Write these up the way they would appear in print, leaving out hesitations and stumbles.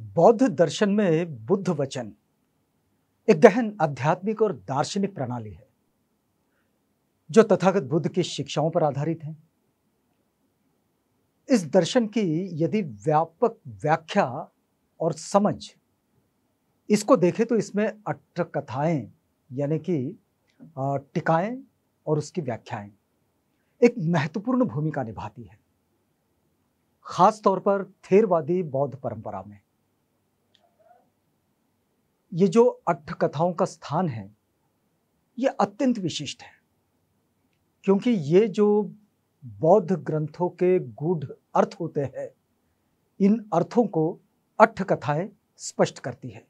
बौद्ध दर्शन में बुद्ध वचन एक गहन आध्यात्मिक और दार्शनिक प्रणाली है जो तथागत बुद्ध की शिक्षाओं पर आधारित है। इस दर्शन की यदि व्यापक व्याख्या और समझ इसको देखें तो इसमें अट्टकथाएं यानी कि टिकाएं और उसकी व्याख्याएं एक महत्वपूर्ण भूमिका निभाती है, खास तौर पर थेरवादी बौद्ध परंपरा में। ये जो अट्टकथाओं का स्थान है ये अत्यंत विशिष्ट है, क्योंकि ये जो बौद्ध ग्रंथों के गूढ़ अर्थ होते हैं, इन अर्थों को अट्टकथाएं स्पष्ट करती है।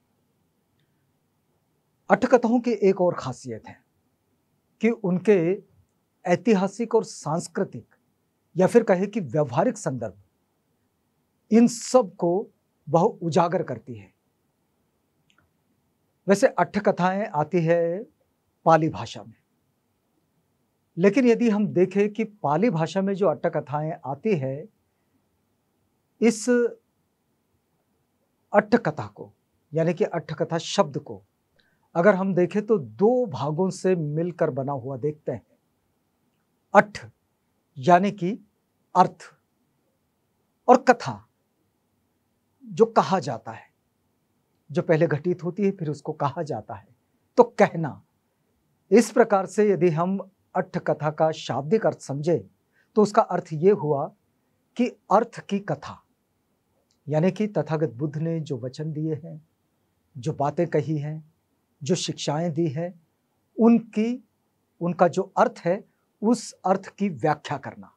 अट्टकथाओं की एक और खासियत है कि उनके ऐतिहासिक और सांस्कृतिक या फिर कहे कि व्यवहारिक संदर्भ, इन सब को वह उजागर करती है। वैसे अट्टकथाएं आती है पाली भाषा में, लेकिन यदि हम देखें कि पाली भाषा में जो अट्टकथाएं आती है, इस अट्टकथा को यानी कि अट्टकथा शब्द को अगर हम देखें तो दो भागों से मिलकर बना हुआ देखते हैं। अट्ठ यानी कि अर्थ, और कथा जो कहा जाता है, जो पहले घटित होती है फिर उसको कहा जाता है, तो कहना। इस प्रकार से यदि हम अट्टकथा का शाब्दिक अर्थ समझे तो उसका अर्थ ये हुआ कि अर्थ की कथा, यानी कि तथागत बुद्ध ने जो वचन दिए हैं, जो बातें कही हैं, जो शिक्षाएं दी हैं, उनका जो अर्थ है उस अर्थ की व्याख्या करना।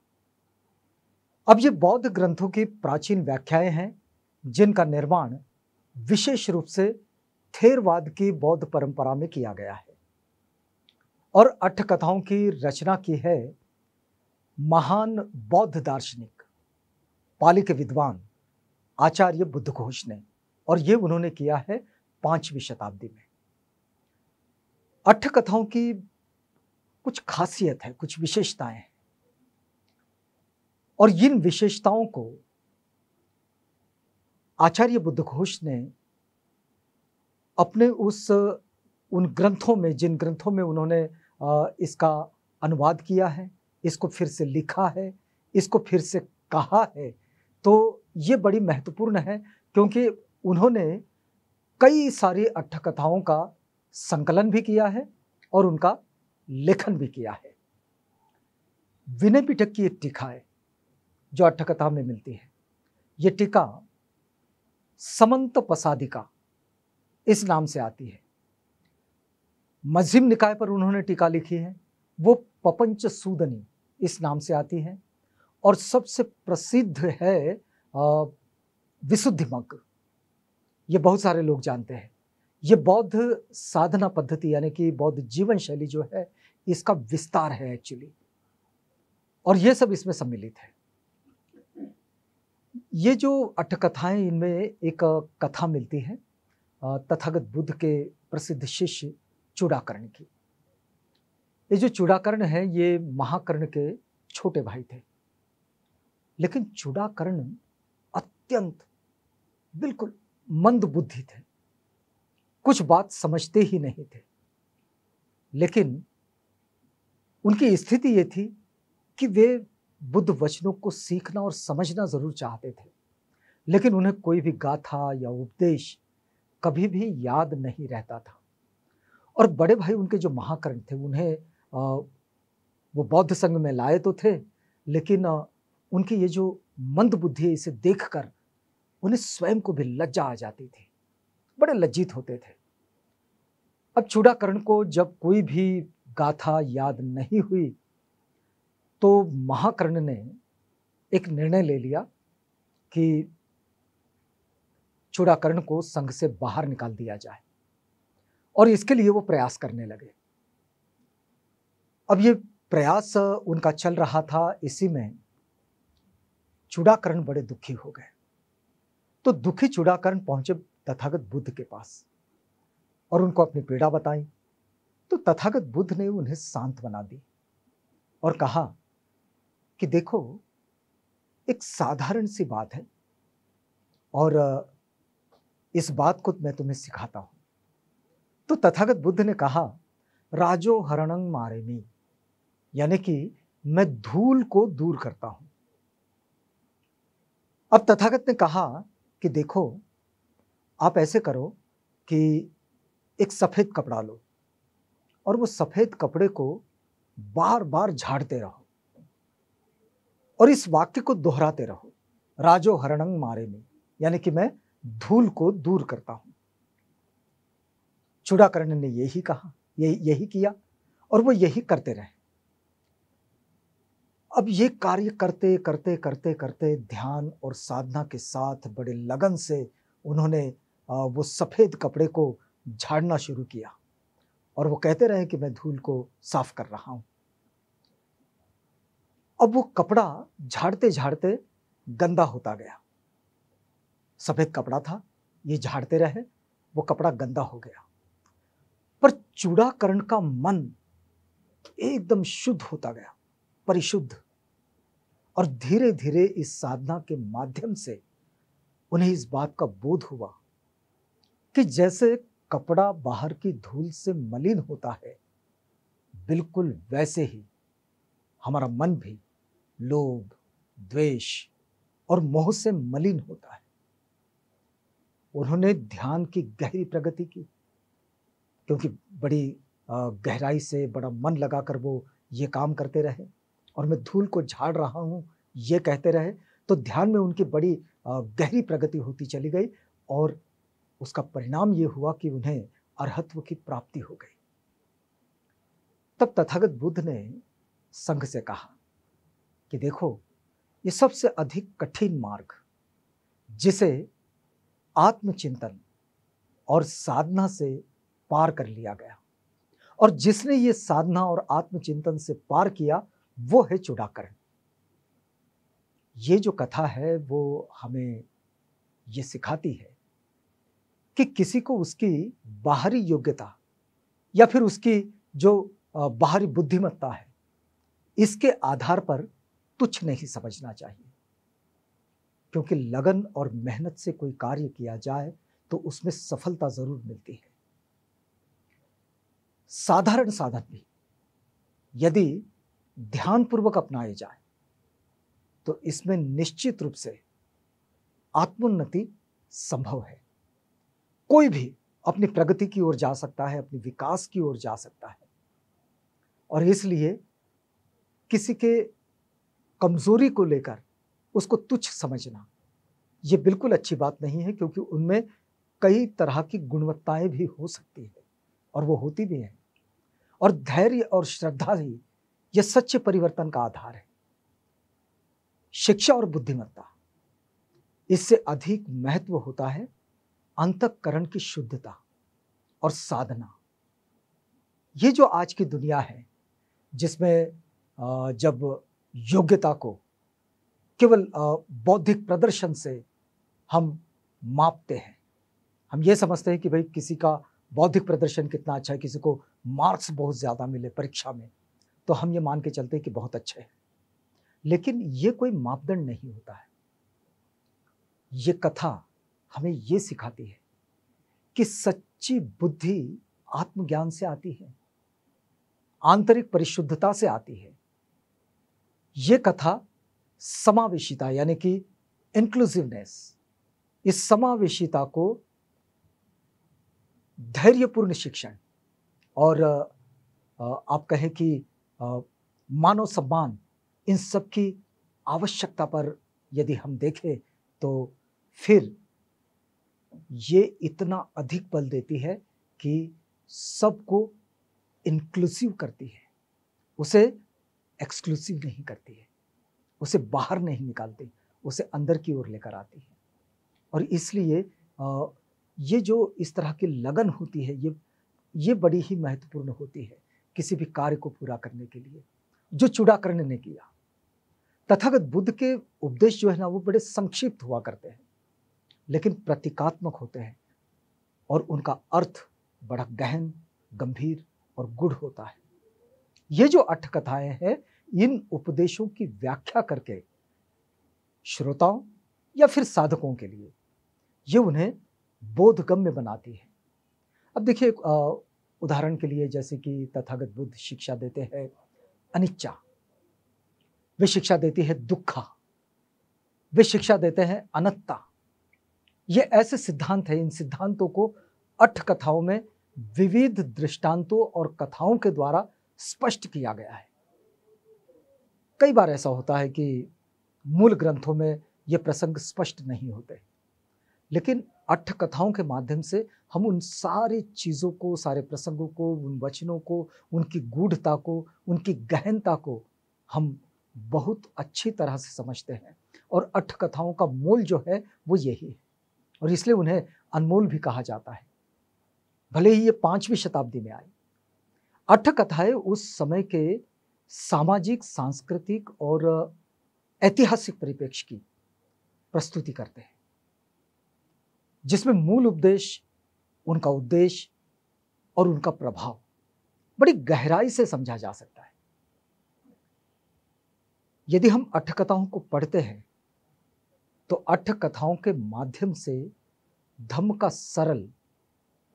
अब ये बौद्ध ग्रंथों की प्राचीन व्याख्याएं हैं जिनका निर्माण विशेष रूप से थेरवाद की बौद्ध परंपरा में किया गया है, और अट्टकथाओं की रचना की है महान बौद्ध दार्शनिक पाली के विद्वान आचार्य बुद्धघोष ने, और ये उन्होंने किया है 5वीं शताब्दी में। अट्टकथाओं की कुछ खासियत है, कुछ विशेषताएं हैं, और इन विशेषताओं को आचार्य बुद्धघोष ने अपने उन ग्रंथों में, जिन ग्रंथों में उन्होंने इसका अनुवाद किया है, इसको फिर से लिखा है, इसको फिर से कहा है, तो ये बड़ी महत्वपूर्ण है, क्योंकि उन्होंने कई सारी अट्टकथाओं का संकलन भी किया है और उनका लेखन भी किया है। विनय पिटक की एक टीका है जो अट्टकथा में मिलती है। ये टीका समंत पसादिका इस नाम से आती है। मध्यम निकाय पर उन्होंने टीका लिखी है, वो पपंच सूदनी इस नाम से आती है, और सबसे प्रसिद्ध है विशुद्धिमग्ग। ये बहुत सारे लोग जानते हैं। ये बौद्ध साधना पद्धति यानी कि बौद्ध जीवन शैली जो है, इसका विस्तार है एक्चुअली, और ये सब इसमें सम्मिलित है। ये जो अट्टकथाएं, इनमें एक कथा मिलती है तथागत बुद्ध के प्रसिद्ध शिष्य चूड़ाकर्ण की। ये जो चूड़ाकर्ण है ये महाकर्ण के छोटे भाई थे, लेकिन चूड़ाकर्ण अत्यंत बिल्कुल मंद बुद्धि थे, कुछ बात समझते ही नहीं थे। लेकिन उनकी स्थिति ये थी कि वे बुद्ध वचनों को सीखना और समझना जरूर चाहते थे, लेकिन उन्हें कोई भी गाथा या उपदेश कभी भी याद नहीं रहता था। और बड़े भाई उनके जो महाकर्ण थे, उन्हें वो बौद्ध संघ में लाए तो थे, लेकिन उनकी ये जो मंद बुद्धि है, इसे देखकर उन्हें स्वयं को भी लज्जा आ जाती थी, बड़े लज्जित होते थे। अब चूड़ाकर्ण को जब कोई भी गाथा याद नहीं हुई तो महाकर्ण ने एक निर्णय ले लिया कि चूड़ाकर्ण को संघ से बाहर निकाल दिया जाए, और इसके लिए वो प्रयास करने लगे। अब ये प्रयास उनका चल रहा था, इसी में चूड़ाकर्ण बड़े दुखी हो गए। तो दुखी चूड़ाकर्ण पहुंचे तथागत बुद्ध के पास और उनको अपनी पीड़ा बताई। तो तथागत बुद्ध ने उन्हें सांत्वना दी और कहा कि देखो, एक साधारण सी बात है, और इस बात को मैं तुम्हें सिखाता हूं। तो तथागत बुद्ध ने कहा, राजो हरणं मारेमी, यानी कि मैं धूल को दूर करता हूं। अब तथागत ने कहा कि देखो, आप ऐसे करो कि एक सफेद कपड़ा लो और वो सफेद कपड़े को बार बार झाड़ते रहो और इस वाक्य को दोहराते रहो, राजो हरणं मारेमी, यानी कि मैं धूल को दूर करता हूं। चूड़ाकर्ण ने यही कहा, यही किया और वो यही करते रहे। अब ये कार्य करते करते करते करते ध्यान और साधना के साथ बड़े लगन से उन्होंने वो सफेद कपड़े को झाड़ना शुरू किया और वो कहते रहे कि मैं धूल को साफ कर रहा हूं। अब वो कपड़ा झाड़ते झाड़ते गंदा होता गया। सफेद कपड़ा था, ये झाड़ते रहे, वो कपड़ा गंदा हो गया। पर चूड़ाकर्ण का मन एकदम शुद्ध होता गया, परिशुद्ध। और धीरे धीरे इस साधना के माध्यम से उन्हें इस बात का बोध हुआ कि जैसे कपड़ा बाहर की धूल से मलिन होता है, बिल्कुल वैसे ही हमारा मन भी लोभ, द्वेष और मोह से मलिन होता है। उन्होंने ध्यान की गहरी प्रगति की, क्योंकि बड़ी गहराई से बड़ा मन लगाकर वो ये काम करते रहे और मैं धूल को झाड़ रहा हूं ये कहते रहे। तो ध्यान में उनकी बड़ी गहरी प्रगति होती चली गई और उसका परिणाम ये हुआ कि उन्हें अरहत्व की प्राप्ति हो गई। तब तथागत बुद्ध ने संघ से कहा कि देखो, ये सबसे अधिक कठिन मार्ग जिसे आत्मचिंतन और साधना से पार कर लिया गया, और जिसने ये साधना और आत्मचिंतन से पार किया वो है चूड़ाकर्ण। ये जो कथा है वो हमें ये सिखाती है कि किसी को उसकी बाहरी योग्यता या फिर उसकी जो बाहरी बुद्धिमत्ता है, इसके आधार पर तुच्छ नहीं समझना चाहिए, क्योंकि लगन और मेहनत से कोई कार्य किया जाए तो उसमें सफलता जरूर मिलती है। साधारण साधन भी यदि ध्यानपूर्वक अपनाए जाए तो इसमें निश्चित रूप से आत्मोन्नति संभव है। कोई भी अपनी प्रगति की ओर जा सकता है, अपने विकास की ओर जा सकता है। और इसलिए किसी के कमजोरी को लेकर उसको तुच्छ समझना ये बिल्कुल अच्छी बात नहीं है, क्योंकि उनमें कई तरह की गुणवत्ताएं भी हो सकती है और वो होती भी हैं। और धैर्य और श्रद्धा ही यह सच्चे परिवर्तन का आधार है। शिक्षा और बुद्धिमत्ता, इससे अधिक महत्व होता है अंतःकरण की शुद्धता और साधना। ये जो आज की दुनिया है जिसमें जब योग्यता को केवल बौद्धिक प्रदर्शन से हम मापते हैं, हम ये समझते हैं कि भाई किसी का बौद्धिक प्रदर्शन कितना अच्छा है, किसी को मार्क्स बहुत ज़्यादा मिले परीक्षा में तो हम ये मान के चलते हैं कि बहुत अच्छे हैं। लेकिन ये कोई मापदंड नहीं होता है। ये कथा हमें ये सिखाती है कि सच्ची बुद्धि आत्मज्ञान से आती है, आंतरिक परिशुद्धता से आती है। ये कथा समावेशिता यानी कि इंक्लूसिवनेस, इस समावेशिता को धैर्यपूर्ण शिक्षण और आप कहें कि मानव सम्मान, इन सब की आवश्यकता पर यदि हम देखें तो फिर ये इतना अधिक बल देती है कि सबको इंक्लूसिव करती है, उसे एक्सक्लूसिव नहीं करती है, उसे बाहर नहीं निकालती, उसे अंदर की ओर लेकर आती है। और इसलिए ये जो इस तरह की लगन होती है ये बड़ी ही महत्वपूर्ण होती है किसी भी कार्य को पूरा करने के लिए, जो चूड़ाकर्ण ने किया। तथागत बुद्ध के उपदेश जो है ना वो बड़े संक्षिप्त हुआ करते हैं, लेकिन प्रतीकात्मक होते हैं और उनका अर्थ बड़ा गहन, गंभीर और गूढ़ होता है। ये जो 8 कथाएं हैं, इन उपदेशों की व्याख्या करके श्रोताओं या फिर साधकों के लिए ये उन्हें बोधगम्य बनाती है। अब देखिए उदाहरण के लिए जैसे कि तथागत बुद्ध शिक्षा देते हैं अनिच्चा, वे शिक्षा देती है दुखा, वे शिक्षा देते हैं अनत्ता। ये ऐसे सिद्धांत हैं, इन सिद्धांतों को अठ कथाओं में विविध दृष्टांतों और कथाओं के द्वारा स्पष्ट किया गया है। कई बार ऐसा होता है कि मूल ग्रंथों में ये प्रसंग स्पष्ट नहीं होते, लेकिन अठ कथाओं के माध्यम से हम उन सारी चीज़ों को, सारे प्रसंगों को, उन वचनों को, उनकी गूढ़ता को, उनकी गहनता को हम बहुत अच्छी तरह से समझते हैं। और अठ कथाओं का मूल जो है वो यही है, और इसलिए उन्हें अनमोल भी कहा जाता है, भले ही ये 5वीं शताब्दी में आई। अठ कथाएं उस समय के सामाजिक, सांस्कृतिक और ऐतिहासिक परिप्रेक्ष्य की प्रस्तुति करते हैं, जिसमें मूल उपदेश, उनका उद्देश्य और उनका प्रभाव बड़ी गहराई से समझा जा सकता है। यदि हम अठ कथाओं को पढ़ते हैं तो अठ कथाओं के माध्यम से धम्म का सरल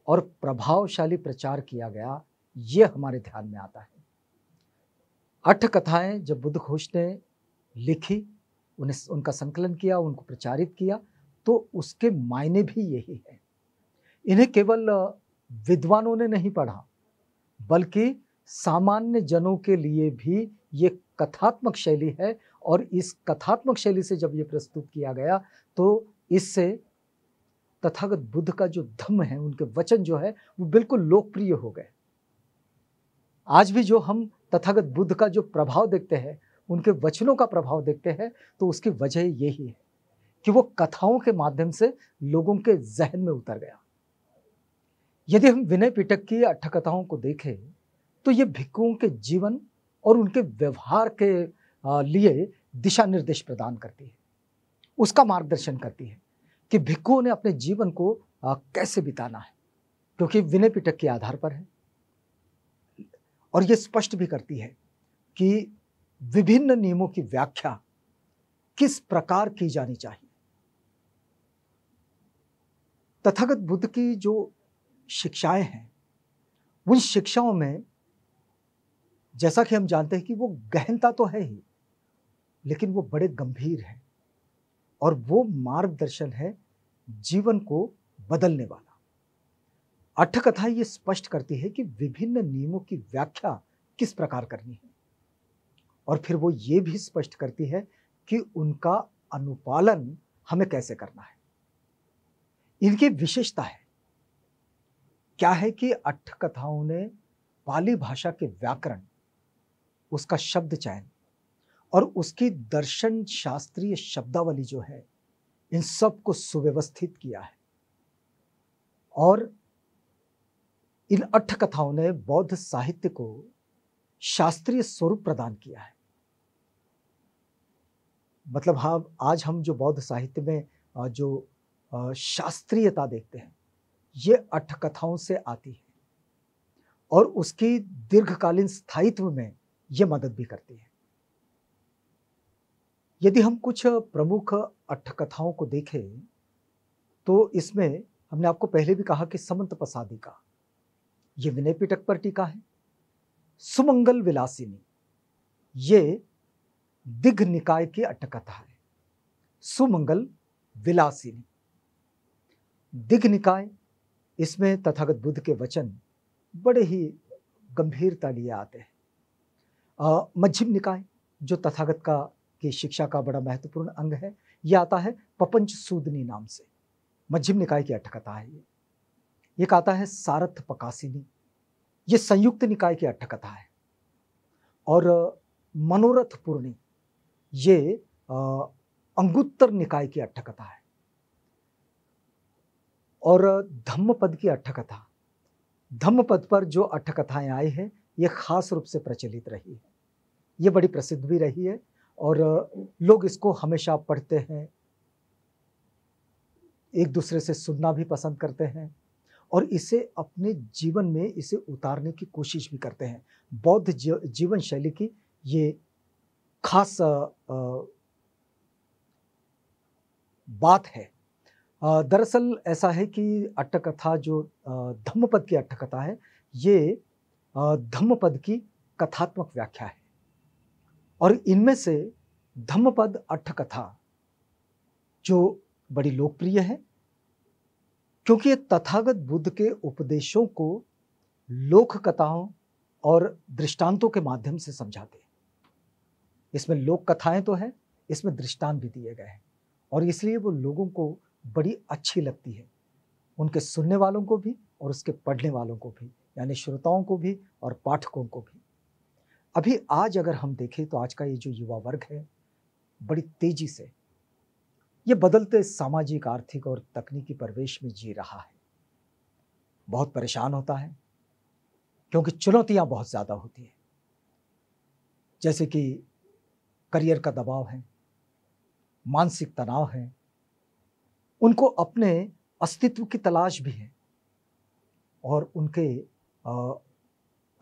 और प्रभावशाली प्रचार किया गया, ये हमारे ध्यान में आता है। अठ कथाएं जब बुद्ध घोष ने लिखी, उनका संकलन किया, उनको प्रचारित किया, तो उसके मायने भी यही है। इन्हें केवल विद्वानों ने नहीं पढ़ा, बल्कि सामान्य जनों के लिए भी ये कथात्मक शैली है, और इस कथात्मक शैली से जब ये प्रस्तुत किया गया तो इससे तथागत बुद्ध का जो धम्म है, उनके वचन जो है वो बिल्कुल लोकप्रिय हो गए। आज भी जो हम तथागत बुद्ध का जो प्रभाव देखते हैं, उनके वचनों का प्रभाव देखते हैं, तो उसकी वजह यही है कि वो कथाओं के माध्यम से लोगों के जहन में उतर गया। यदि हम विनय पिटक की अठ कथाओं को देखें तो ये भिक्षुओं के जीवन और उनके व्यवहार के लिए दिशा निर्देश प्रदान करती है, उसका मार्गदर्शन करती है कि भिक्षुओं ने अपने जीवन को कैसे बिताना है, क्योंकि विनय पिटक के आधार पर है। और ये स्पष्ट भी करती है कि विभिन्न नियमों की व्याख्या किस प्रकार की जानी चाहिए। तथागत बुद्ध की जो शिक्षाएं हैं, उन शिक्षाओं में जैसा कि हम जानते हैं कि वो गहनता तो है ही, लेकिन वो बड़े गंभीर है, और वो मार्गदर्शन है जीवन को बदलने वाला। अठ कथा ये स्पष्ट करती है कि विभिन्न नियमों की व्याख्या किस प्रकार करनी है, और फिर वो ये भी स्पष्ट करती है कि उनका अनुपालन हमें कैसे करना है। इनकी विशेषता है क्या है कि अठ कथाओं ने पाली भाषा के व्याकरण, उसका शब्द चयन और उसकी दर्शन शास्त्रीय शब्दावली जो है, इन सब को सुव्यवस्थित किया है। और इन अठ कथाओं ने बौद्ध साहित्य को शास्त्रीय स्वरूप प्रदान किया है। मतलब हाँ, आज हम जो बौद्ध साहित्य में जो शास्त्रीयता देखते हैं, ये अठ कथाओं से आती है, और उसकी दीर्घकालीन स्थायित्व में ये मदद भी करती है। यदि हम कुछ प्रमुख अठ कथाओं को देखें तो इसमें हमने आपको पहले भी कहा कि समंतपसादिका, ये विनय पिटक पर टीका है। सुमंगल विलासिनी, ये दिघ निकाय की अठ कथा है। सुमंगल विलासिनी, दिघ निकाय, इसमें तथागत बुद्ध के वचन बड़े ही गंभीरता लिए आते हैं। मध्यम निकाय, जो तथागत की शिक्षा का बड़ा महत्वपूर्ण अंग है, यह आता है पपंच सूदनी नाम से, मध्यम निकाय की अठ कथा है। एक आता है सारथ पकासिनी, ये संयुक्त निकाय की अठ कथा है। और मनोरथ पूर्णी, ये अंगुत्तर निकाय की अठ कथा है। और धम्मपद की अठ कथा, धम्मपद पर जो अठ कथाएं आई हैं, ये खास रूप से प्रचलित रही है, ये बड़ी प्रसिद्ध भी रही है, और लोग इसको हमेशा पढ़ते हैं, एक दूसरे से सुनना भी पसंद करते हैं, और इसे अपने जीवन में इसे उतारने की कोशिश भी करते हैं। बौद्ध जीवन शैली की ये खास बात है। दरअसल ऐसा है कि अट्टकथा जो धम्मपद की अट्टकथा है, ये धम्मपद की कथात्मक व्याख्या है और इनमें से धम्मपद अट्टकथा जो बड़ी लोकप्रिय है क्योंकि ये तथागत बुद्ध के उपदेशों को लोक कथाओं और दृष्टांतों के माध्यम से समझाते हैं। इसमें लोक कथाएं तो है, इसमें दृष्टांत भी दिए गए हैं और इसलिए वो लोगों को बड़ी अच्छी लगती है, उनके सुनने वालों को भी और उसके पढ़ने वालों को भी, यानी श्रोताओं को भी और पाठकों को भी। अभी आज अगर हम देखें तो आज का ये जो युवा वर्ग है, बड़ी तेजी से ये बदलते सामाजिक, आर्थिक और तकनीकी परिवेश में जी रहा है। बहुत परेशान होता है क्योंकि चुनौतियां बहुत ज्यादा होती है, जैसे कि करियर का दबाव है, मानसिक तनाव है, उनको अपने अस्तित्व की तलाश भी है और उनके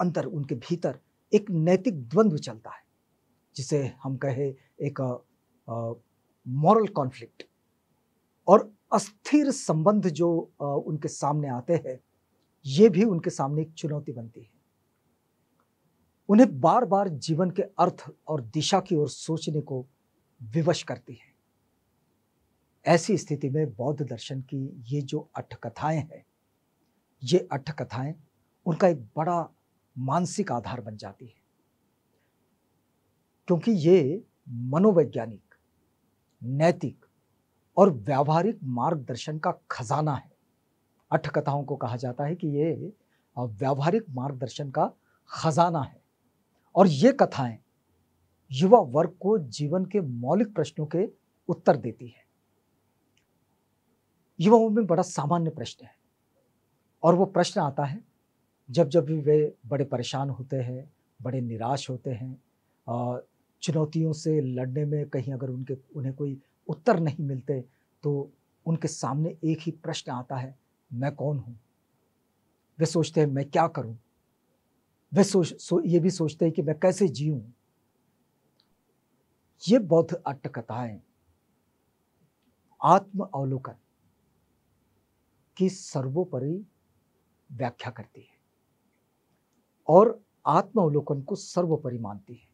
अंदर, उनके भीतर एक नैतिक द्वंद्व चलता है जिसे हम कहे एक मॉरल कॉन्फ्लिक्ट और अस्थिर संबंध जो उनके सामने आते हैं, ये भी उनके सामने एक चुनौती बनती है। उन्हें बार बार जीवन के अर्थ और दिशा की ओर सोचने को विवश करती है। ऐसी स्थिति में बौद्ध दर्शन की ये जो अट्टकथाएं हैं, ये अट्टकथाएं उनका एक बड़ा मानसिक आधार बन जाती है क्योंकि ये मनोवैज्ञानिक, नैतिक और व्यावहारिक मार्गदर्शन का खजाना है। अट्टकथाओं को कहा जाता है कि ये व्यावहारिक मार्गदर्शन का खजाना है और ये कथाएं युवा वर्ग को जीवन के मौलिक प्रश्नों के उत्तर देती है। युवाओं में बड़ा सामान्य प्रश्न है और वो प्रश्न आता है जब जब भी वे बड़े परेशान होते हैं, बड़े निराश होते हैं, चुनौतियों से लड़ने में कहीं अगर उन्हें कोई उत्तर नहीं मिलते तो उनके सामने एक ही प्रश्न आता है, मैं कौन हूं? वे सोचते हैं मैं क्या करूं? वे ये भी सोचते हैं कि मैं कैसे जीऊं? ये बौद्ध अट्टकथाएं आत्म अवलोकन की सर्वोपरि व्याख्या करती है और आत्म अवलोकन को सर्वोपरि मानती है।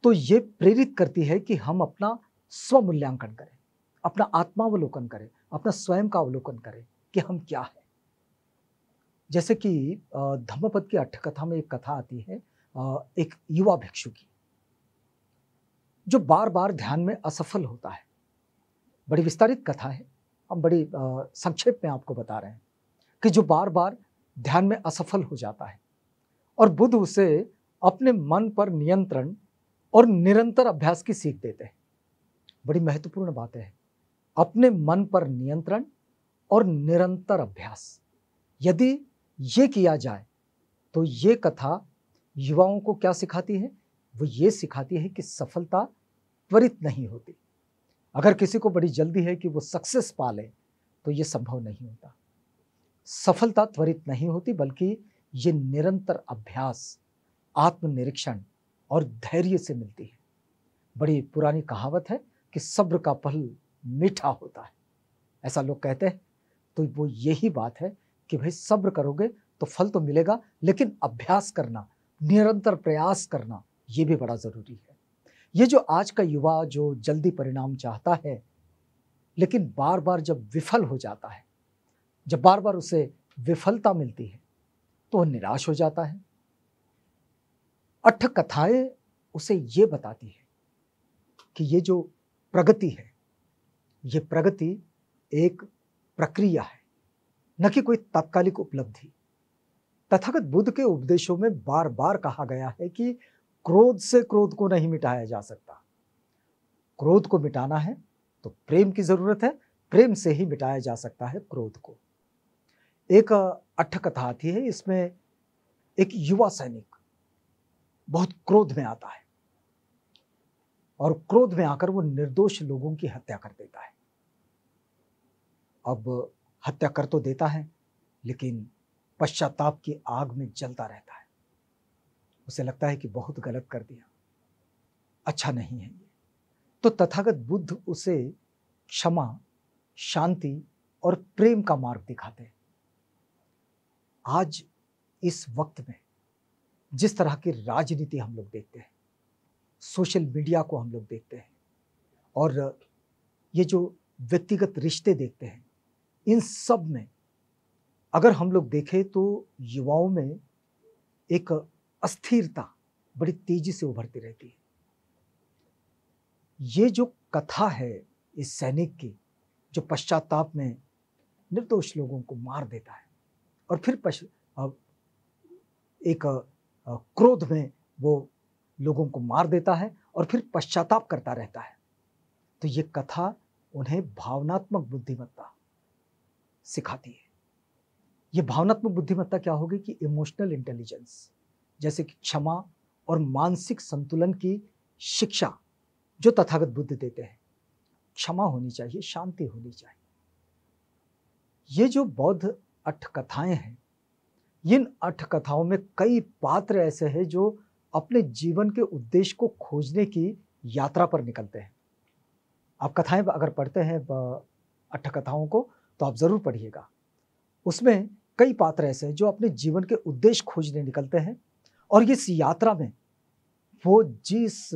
तो ये प्रेरित करती है कि हम अपना स्वमूल्यांकन करें, अपना आत्मावलोकन करें, अपना स्वयं का अवलोकन करें कि हम क्या हैं। जैसे कि धम्मपद की अट्टकथा में एक कथा आती है एक युवा भिक्षु की, जो बार बार ध्यान में असफल होता है। बड़ी विस्तारित कथा है, हम बड़ी संक्षेप में आपको बता रहे हैं कि जो बार बार ध्यान में असफल हो जाता है और बुद्ध उसे अपने मन पर नियंत्रण और निरंतर अभ्यास की सीख देते हैं। बड़ी महत्वपूर्ण बात है, अपने मन पर नियंत्रण और निरंतर अभ्यास। यदि ये किया जाए तो ये कथा युवाओं को क्या सिखाती है? वो ये सिखाती है कि सफलता त्वरित नहीं होती। अगर किसी को बड़ी जल्दी है कि वो सक्सेस पा ले तो ये संभव नहीं होता। सफलता त्वरित नहीं होती, बल्कि ये निरंतर अभ्यास, आत्मनिरीक्षण और धैर्य से मिलती है। बड़ी पुरानी कहावत है कि सब्र का फल मीठा होता है, ऐसा लोग कहते हैं। तो वो यही बात है कि भाई सब्र करोगे तो फल तो मिलेगा, लेकिन अभ्यास करना, निरंतर प्रयास करना, ये भी बड़ा जरूरी है। ये जो आज का युवा जो जल्दी परिणाम चाहता है, लेकिन बार बार जब विफल हो जाता है, जब बार बार उसे विफलता मिलती है तो वह निराश हो जाता है। अट्टकथाएं उसे ये बताती है कि ये जो प्रगति है, ये प्रगति एक प्रक्रिया है, न कि कोई तात्कालिक उपलब्धि। तथागत बुद्ध के उपदेशों में बार बार कहा गया है कि क्रोध से क्रोध को नहीं मिटाया जा सकता। क्रोध को मिटाना है तो प्रेम की जरूरत है, प्रेम से ही मिटाया जा सकता है क्रोध को। एक अट्टकथा आती है, इसमें एक युवा सैनिक बहुत क्रोध में आता है और क्रोध में आकर वो निर्दोष लोगों की हत्या कर देता है। अब हत्या कर तो देता है, लेकिन पश्चाताप की आग में जलता रहता है। उसे लगता है कि बहुत गलत कर दिया, अच्छा नहीं है ये। तो तथागत बुद्ध उसे क्षमा शांति और प्रेम का मार्ग दिखाते हैं। आज इस वक्त में जिस तरह की राजनीति हम लोग देखते हैं, सोशल मीडिया को हम लोग देखते हैं और ये जो व्यक्तिगत रिश्ते देखते हैं, इन सब में अगर हम लोग देखें तो युवाओं में एक अस्थिरता बड़ी तेजी से उभरती रहती है। ये जो कथा है इस सैनिक की, जो पश्चाताप में निर्दोष लोगों को मार देता है और फिर एक क्रोध में वो लोगों को मार देता है और फिर पश्चाताप करता रहता है, तो ये कथा उन्हें भावनात्मक बुद्धिमत्ता सिखाती है। ये भावनात्मक बुद्धिमत्ता क्या होगी कि इमोशनल इंटेलिजेंस, जैसे कि क्षमा और मानसिक संतुलन की शिक्षा जो तथागत बुद्ध देते हैं। क्षमा होनी चाहिए, शांति होनी चाहिए। ये जो बौद्ध अठ कथाएं हैं, इन अठ कथाओं में कई पात्र ऐसे हैं जो अपने जीवन के उद्देश्य को खोजने की यात्रा पर निकलते हैं। आप कथाएं अगर पढ़ते हैं अठ कथाओं को तो आप जरूर पढ़िएगा। उसमें कई पात्र ऐसे हैं जो अपने जीवन के उद्देश्य खोजने निकलते हैं और इस यात्रा में वो जिस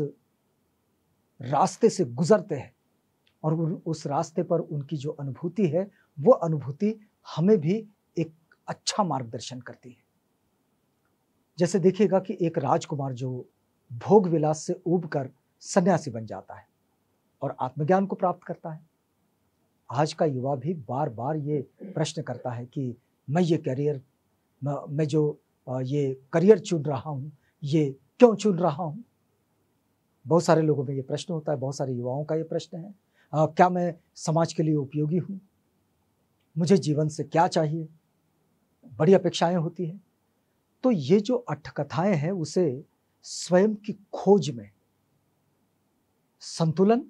रास्ते से गुजरते हैं और उस रास्ते पर उनकी जो अनुभूति है, वो अनुभूति हमें भी एक अच्छा मार्गदर्शन करती है। जैसे देखिएगा कि एक राजकुमार जो भोग विलास से ऊबकर सन्यासी बन जाता है और आत्मज्ञान को प्राप्त करता है। आज का युवा भी बार बार ये प्रश्न करता है कि मैं जो ये करियर चुन रहा हूँ, ये क्यों चुन रहा हूँ। बहुत सारे लोगों में ये प्रश्न होता है, बहुत सारे युवाओं का ये प्रश्न है, क्या मैं समाज के लिए उपयोगी हूँ, मुझे जीवन से क्या चाहिए, बड़ी अपेक्षाएं होती हैं। तो ये जो अठ कथाएं हैं उसे स्वयं की खोज में संतुलन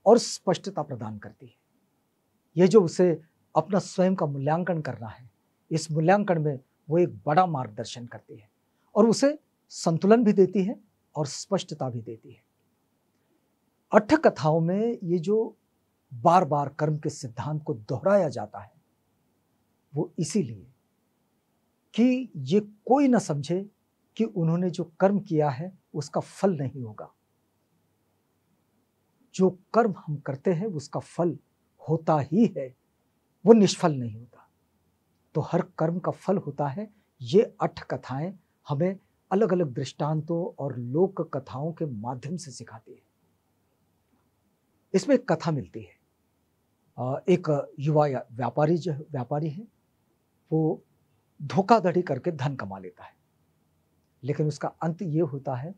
और स्पष्टता प्रदान करती है। ये जो उसे अपना स्वयं का मूल्यांकन करना है, इस मूल्यांकन में वो एक बड़ा मार्गदर्शन करती है और उसे संतुलन भी देती है और स्पष्टता भी देती है। अठ कथाओं में ये जो बार बार कर्म के सिद्धांत को दोहराया जाता है, वो इसीलिए कि ये कोई ना समझे कि उन्होंने जो कर्म किया है उसका फल नहीं होगा। जो कर्म हम करते हैं उसका फल होता ही है, वो निष्फल नहीं होता। तो हर कर्म का फल होता है। ये अठ कथाएं हमें अलग अलग दृष्टांतों और लोक कथाओं के माध्यम से सिखाती है। इसमें एक कथा मिलती है, एक युवा व्यापारी है, वो धोखाधड़ी करके धन कमा लेता है, लेकिन उसका अंत ये होता है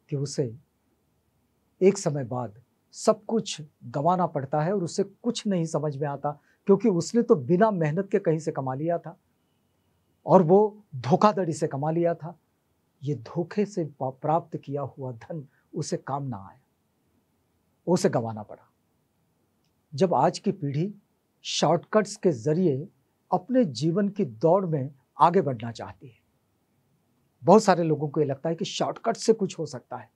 कि उसे एक समय बाद सब कुछ गंवाना पड़ता है और उसे कुछ नहीं समझ में आता, क्योंकि उसने तो बिना मेहनत के कहीं से कमा लिया था और वो धोखाधड़ी से कमा लिया था। ये धोखे से प्राप्त किया हुआ धन उसे काम ना आया, उसे गंवाना पड़ा। जब आज की पीढ़ी शॉर्टकट्स के जरिए अपने जीवन की दौड़ में आगे बढ़ना चाहती है, बहुत सारे लोगों को ये लगता है कि शॉर्टकट से कुछ हो सकता है।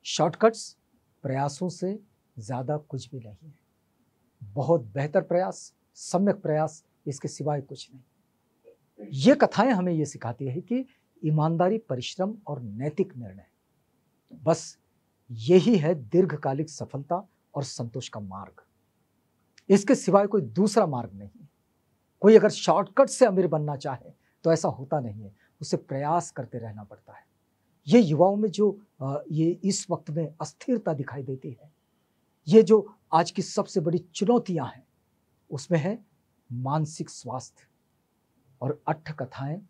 शॉर्टकट्स प्रयासों से ज्यादा कुछ भी नहीं है। बहुत बेहतर प्रयास, सम्यक प्रयास, इसके सिवाय कुछ नहीं। ये कथाएं हमें ये सिखाती है कि ईमानदारी, परिश्रम और नैतिक निर्णय, बस यही है दीर्घकालिक सफलता और संतोष का मार्ग। इसके सिवाय कोई दूसरा मार्ग नहीं है। कोई अगर शॉर्टकट से अमीर बनना चाहे तो ऐसा होता नहीं है, उसे प्रयास करते रहना पड़ता है। ये युवाओं में जो ये इस वक्त में अस्थिरता दिखाई देती है, ये जो आज की सबसे बड़ी चुनौतियां हैं, उसमें है मानसिक स्वास्थ्य। और अठ कथाएं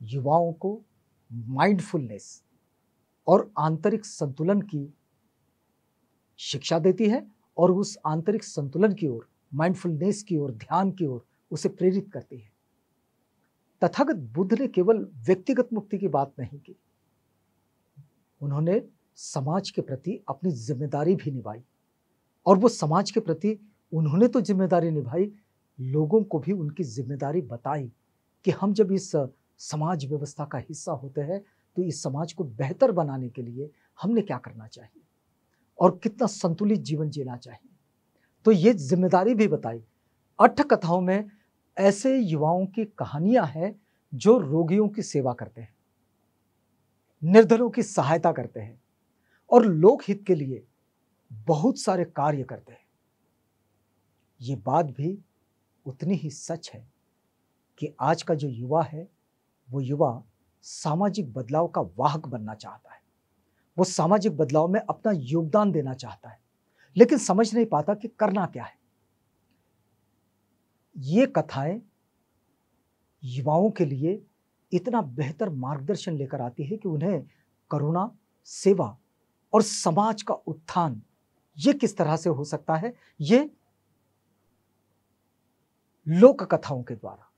युवाओं को माइंडफुलनेस और आंतरिक संतुलन की शिक्षा देती है और उस आंतरिक संतुलन की ओर, माइंडफुलनेस की ओर, ध्यान की ओर उसे प्रेरित करती है। तथागत बुद्ध ने केवल व्यक्तिगत मुक्ति की बात नहीं की, उन्होंने समाज के प्रति अपनी जिम्मेदारी भी निभाई। और वो समाज के प्रति उन्होंने तो जिम्मेदारी निभाई, लोगों को भी उनकी जिम्मेदारी बताई कि हम जब इस समाज व्यवस्था का हिस्सा होते हैं तो इस समाज को बेहतर बनाने के लिए हमने क्या करना चाहिए और कितना संतुलित जीवन जीना चाहिए। तो ये जिम्मेदारी भी बताई। अट्ठ कथाओं में ऐसे युवाओं की कहानियां हैं जो रोगियों की सेवा करते हैं, निर्धनों की सहायता करते हैं और लोकहित के लिए बहुत सारे कार्य करते हैं। ये बात भी उतनी ही सच है कि आज का जो युवा है, वो युवा सामाजिक बदलाव का वाहक बनना चाहता है। वो सामाजिक बदलाव में अपना योगदान देना चाहता है, लेकिन समझ नहीं पाता कि करना क्या है। ये कथाएं युवाओं के लिए इतना बेहतर मार्गदर्शन लेकर आती है कि उन्हें करुणा, सेवा और समाज का उत्थान ये किस तरह से हो सकता है, ये लोक कथाओं के द्वारा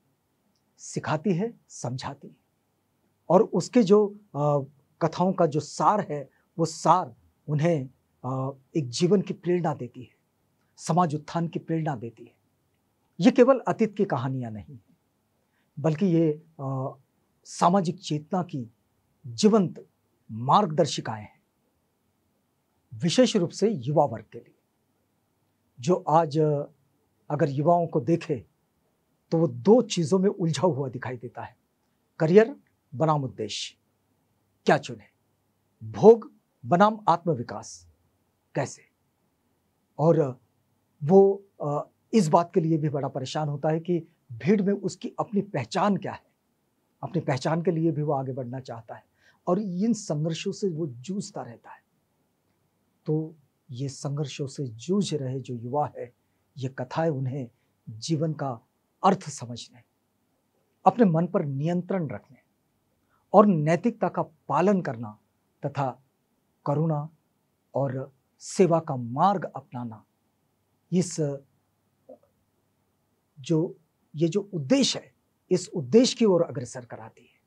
सिखाती है, समझाती है। और उसके जो कथाओं का जो सार है, वो सार उन्हें एक जीवन की प्रेरणा देती है, समाज उत्थान की प्रेरणा देती है। ये केवल अतीत की कहानियां नहीं है, बल्कि ये सामाजिक चेतना की जीवंत मार्गदर्शिकाएं हैं, विशेष रूप से युवा वर्ग के लिए, जो आज अगर युवाओं को देखे तो वो दो चीजों में उलझा हुआ दिखाई देता है। करियर बनाम उद्देश्य, क्या चुने? भोग बनाम आत्मविकास, कैसे? और वो इस बात के लिए भी बड़ा परेशान होता है कि भीड़ में उसकी अपनी पहचान क्या है। अपनी पहचान के लिए भी वो आगे बढ़ना चाहता है और इन संघर्षों से वो जूझता रहता है। तो ये संघर्षों से जूझ रहे जो युवा है, ये कथाएं उन्हें जीवन का अर्थ समझने, अपने मन पर नियंत्रण रखने और नैतिकता का पालन करना तथा करुणा और सेवा का मार्ग अपनाना, इस ये जो उद्देश्य है, इस उद्देश्य की ओर अग्रसर कराती है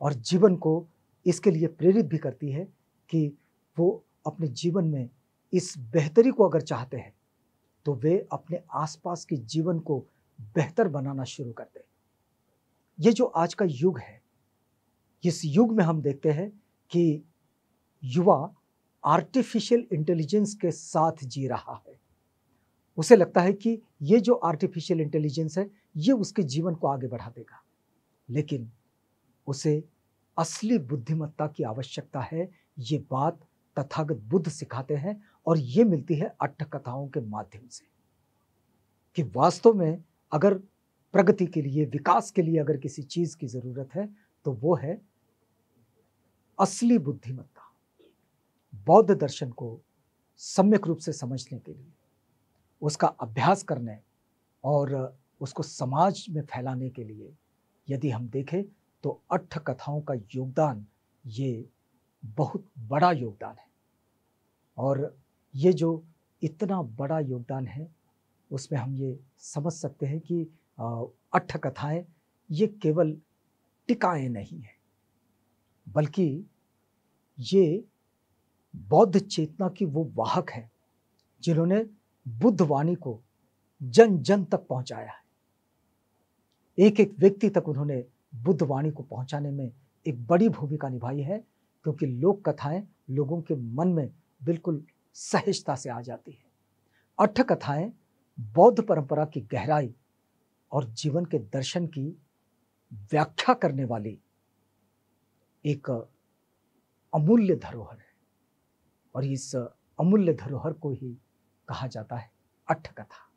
और जीवन को इसके लिए प्रेरित भी करती है कि वो अपने जीवन में इस बेहतरी को अगर चाहते हैं तो वे अपने आसपास के जीवन को बेहतर बनाना शुरू कर दें। ये जो आज का युग है, इस युग में हम देखते हैं कि युवा आर्टिफिशियल इंटेलिजेंस के साथ जी रहा है। उसे लगता है कि ये जो आर्टिफिशियल इंटेलिजेंस है, ये उसके जीवन को आगे बढ़ा देगा, लेकिन उसे असली बुद्धिमत्ता की आवश्यकता है। ये बात तथागत बुद्ध सिखाते हैं और ये मिलती है अट्ठ कथाओं के माध्यम से कि वास्तव में अगर प्रगति के लिए, विकास के लिए अगर किसी चीज की जरूरत है तो वो है असली बुद्धिमत्ता। बौद्ध दर्शन को सम्यक रूप से समझने के लिए, उसका अभ्यास करने और उसको समाज में फैलाने के लिए यदि हम देखें तो अट्ठ कथाओं का योगदान ये बहुत बड़ा योगदान है। और ये जो इतना बड़ा योगदान है, उसमें हम ये समझ सकते हैं कि अट्ठ कथाएं ये केवल टिकाएं नहीं है, बल्कि ये बौद्ध चेतना की वो वाहक है जिन्होंने बुद्ध वाणी को जन जन तक पहुंचाया है। एक एक व्यक्ति तक उन्होंने बुद्ध वाणी को पहुंचाने में एक बड़ी भूमिका निभाई है, क्योंकि लोक कथाएं लोगों के मन में बिल्कुल सहजता से आ जाती है। अट्ठ कथाएं बौद्ध परंपरा की गहराई और जीवन के दर्शन की व्याख्या करने वाली एक अमूल्य धरोहर है और इस अमूल्य धरोहर को ही कहा जाता है अट्ठ कथा।